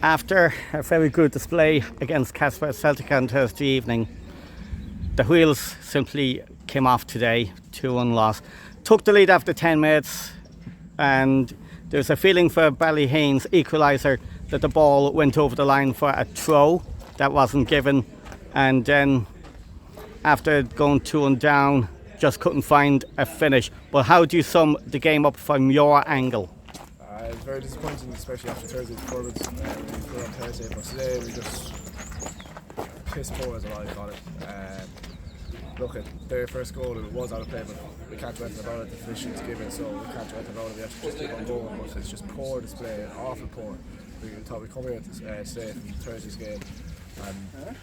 After a very good display against Casper Celtic on Thursday evening, the wheels simply came off today, 2-1 loss. Took the lead after 10 minutes, and there's a feeling for Ballyheane's equaliser that the ball went over the line for a throw that wasn't given, and then after going 2-1 down, just couldn't find a finish. But how do you sum the game up from your angle? It was very disappointing, especially after Thursday's performance. We put on Thursday, but today we just piss poor, is what I call it. Look, at their first goal, it was out of play, but we can't do anything about it. The position's given, so we can't do anything about it. We have to just keep on going. But it's just poor display, awful poor. We thought we'd come here today from Thursday's game and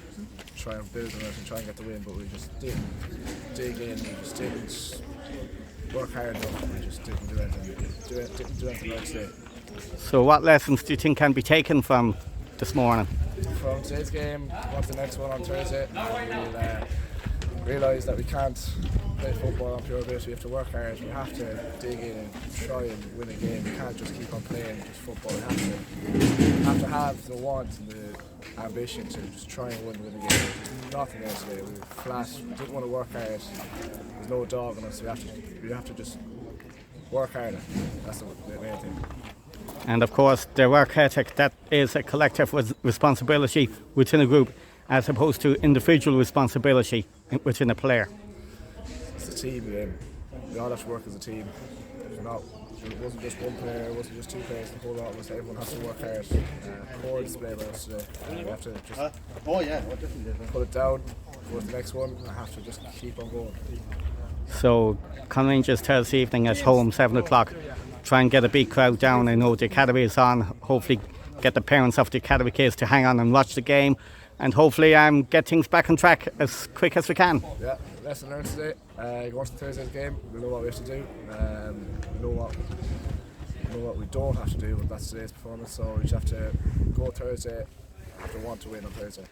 try and build on it and try and get the win, but we just didn't dig in. We just didn't work hard enough. We just didn't do anything right today. So what lessons do you think can be taken from this morning? From today's game, what's the next one on Thursday? We'll realise that we can't play football on pure base. We have to work hard. We have to dig in and try and win a game. We can't just keep on playing just football. We have to have the want and the ambition to just try and win a game. There's nothing else today. We were flat. We didn't want to work hard. There's no dog on us. We have to just work harder. That's the main thing. And of course, the work ethic, that is a collective responsibility within a group, as opposed to individual responsibility within a player. It's a team game. We all have to work as a team. It wasn't just one player, it wasn't just two players, the whole lot of us. Everyone has to work hard. Poor display by us today. We have to just put it down, go to the next one, and have to just keep on going. So, Conrangers Thursday evening at home, 7 o'clock. Try and get a big crowd down. I know the academy is on. Hopefully get the parents of the academy kids to hang on and watch the game, and hopefully get things back on track as quick as we can. Yeah, lesson learned today. Going to Thursday's game, we know what we have to do. We know what we don't have to do, but that's today's performance. So we just have to go Thursday after want to win on Thursday.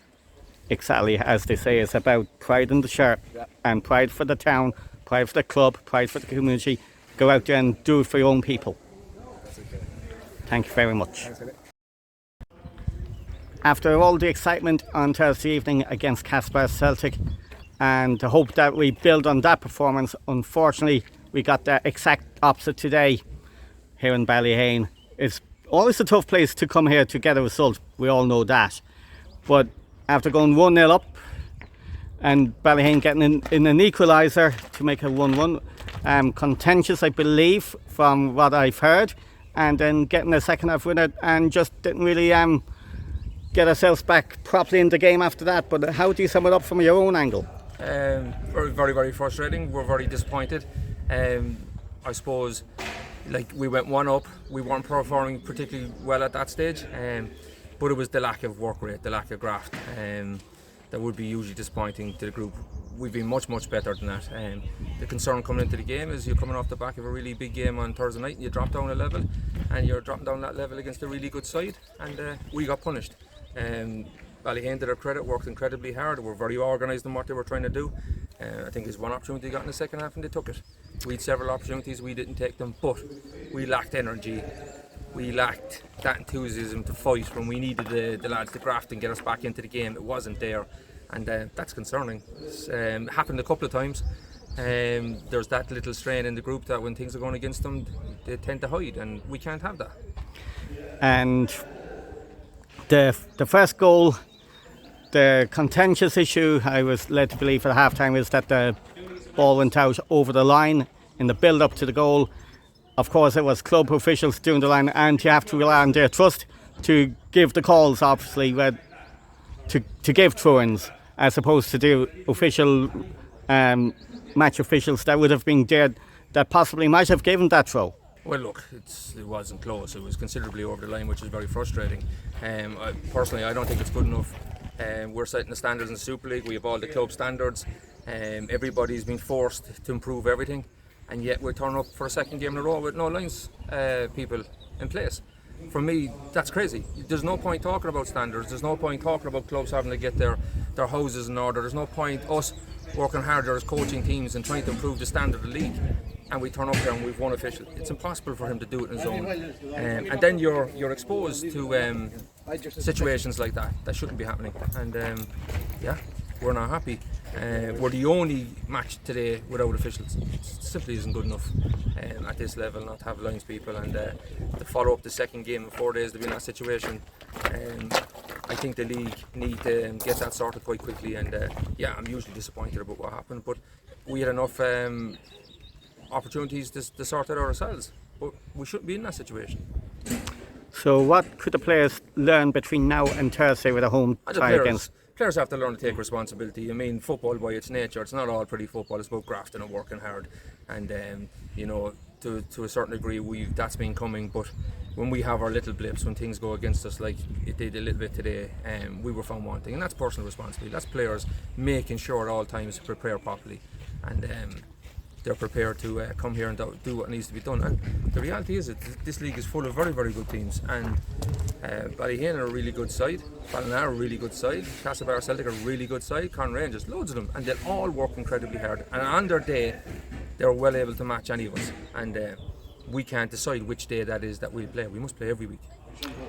Exactly, as they say, it's about pride in the shirt, and pride for the town, pride for the club, pride for the community. Go out there and do it for your own people. That's okay. Thank you very much. Thanks, After all the excitement on Thursday evening against Casper Celtic, and the hope that we build on that performance, unfortunately we got the exact opposite today here in Ballyheane. It's always a tough place to come here to get a result, we all know that. But after going 1-0 up and Ballyheane getting in an equaliser to make a 1-1, contentious I believe from what I've heard, and then getting a second half winner, and just didn't really get ourselves back properly in the game after that. But how do you sum it up from your own angle? Very, very frustrating. We're very disappointed. I suppose, like, we went 1 up. We weren't performing particularly well at that stage, but it was the lack of work rate, the lack of graft that would be usually disappointing to the group. We've been much better than that. The concern coming into the game is you're coming off the back of a really big game on Thursday night, and you drop down a level, and you're dropping down that level against a really good side, and we got punished. Ballyheane, to their credit, worked incredibly hard. They were very organised in what they were trying to do. I think there's one opportunity they got in the second half and they took it. We had several opportunities, we didn't take them, but we lacked energy. We lacked that enthusiasm to fight when we needed the lads to graft and get us back into the game. It wasn't there, and that's concerning. It's happened a couple of times. There's that little strain in the group that when things are going against them, they tend to hide, and we can't have that. And the first goal, the contentious issue I was led to believe at half time is that the ball went out over the line in the build up to the goal. Of course it was club officials doing the line, and you have to rely on their trust to give the calls, obviously, to give throw-ins, as opposed to the official match officials that would have been there that possibly might have given that throw. Well, look, it wasn't close. It was considerably over the line, which is very frustrating. Personally, I don't think it's good enough. We're setting the standards in the Super League. We have all the club standards. Everybody's been forced to improve everything, and yet we're turning up for a second game in a row with no lines people in place. For me, that's crazy. There's no point talking about standards. There's no point talking about clubs having to get their houses in order. There's no point us working harder as coaching teams and trying to improve the standard of the league, and we turn up there and we've one official. It's impossible for him to do it on his own. And then you're exposed to situations like that shouldn't be happening. And yeah, we're not happy. We're the only match today without officials. It simply isn't good enough at this level not to have lines people, and to follow up the second game in 4 days to be in that situation. I think the league need to get that sorted quite quickly, and yeah, I'm usually disappointed about what happened, but we had enough opportunities to sort it out ourselves, but we shouldn't be in that situation. So what could the players learn between now and Thursday with a home tie against? Players have to learn to take responsibility. I mean, football by its nature, it's not all pretty football. It's about grafting and working hard, and you know, to a certain degree, that's been coming. But when we have our little blips, when things go against us, like it did a little bit today, we were found wanting, and that's personal responsibility. That's players making sure at all times to prepare properly, and they're prepared to come here and do what needs to be done. And the reality is that this league is full of very, very good teams, and Ballyheane are a really good side, Ballyheane are a really good side, Castlebar Celtic are a really good side, Con Rangers, loads of them, and they'll all work incredibly hard, and on their day they're well able to match any of us, and we can't decide which day that is that we'll play. We must play every week.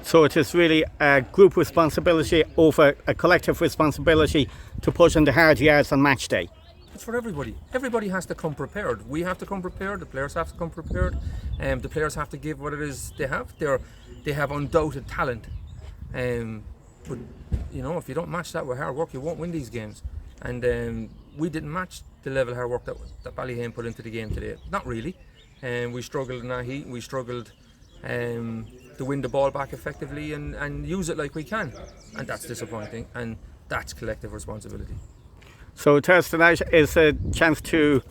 So it is really a group responsibility over a collective responsibility to push in the hard yards on match day. It's for everybody. Everybody has to come prepared. We have to come prepared. The players have to come prepared. The players have to give what it is they have. They have undoubted talent. But you know, if you don't match that with hard work, you won't win these games. And we didn't match the level of hard work that Ballyheane put into the game today. Not really. We struggled in that heat. We struggled to win the ball back effectively and use it like we can. And that's disappointing. And that's collective responsibility. So Thursday night is a chance to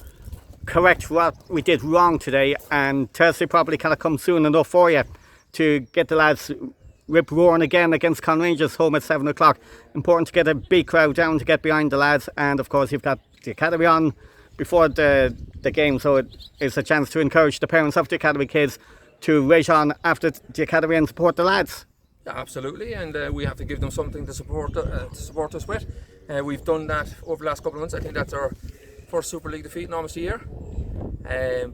correct what we did wrong today, and Thursday probably kind of comes soon enough for you to get the lads rip roaring again against Con Rangers home at 7 o'clock. Important to get a big crowd down to get behind the lads, and of course you've got the academy on before the game, so it's a chance to encourage the parents of the academy kids to race on after the academy and support the lads. Yeah, absolutely, and we have to give them something to support us with. We've done that over the last couple of months. I think that's our first Super League defeat in almost a year.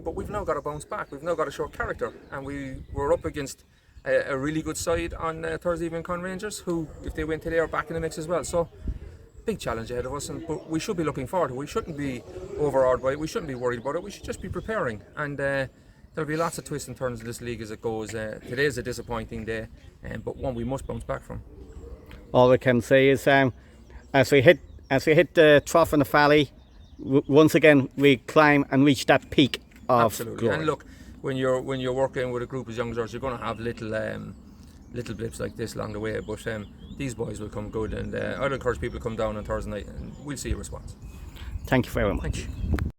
But we've now got to bounce back. We've now got to show character, and we're up against a really good side on Thursday evening, Con Rangers, who, if they win today, are back in the mix as well. So, big challenge ahead of us, but we should be looking forward to it. We shouldn't be overawed by it. We shouldn't be worried about it. We should just be preparing, and there'll be lots of twists and turns in this league as it goes. Today is a disappointing day, but one we must bounce back from. All I can say is, as we hit the trough in the valley, once again we climb and reach that peak of absolutely glory. And look, when you're working with a group as young as ours, you're going to have little blips like this along the way, but these boys will come good, and I'd encourage people to come down on Thursday night, and we'll see a response. Thank you very much. Thank you.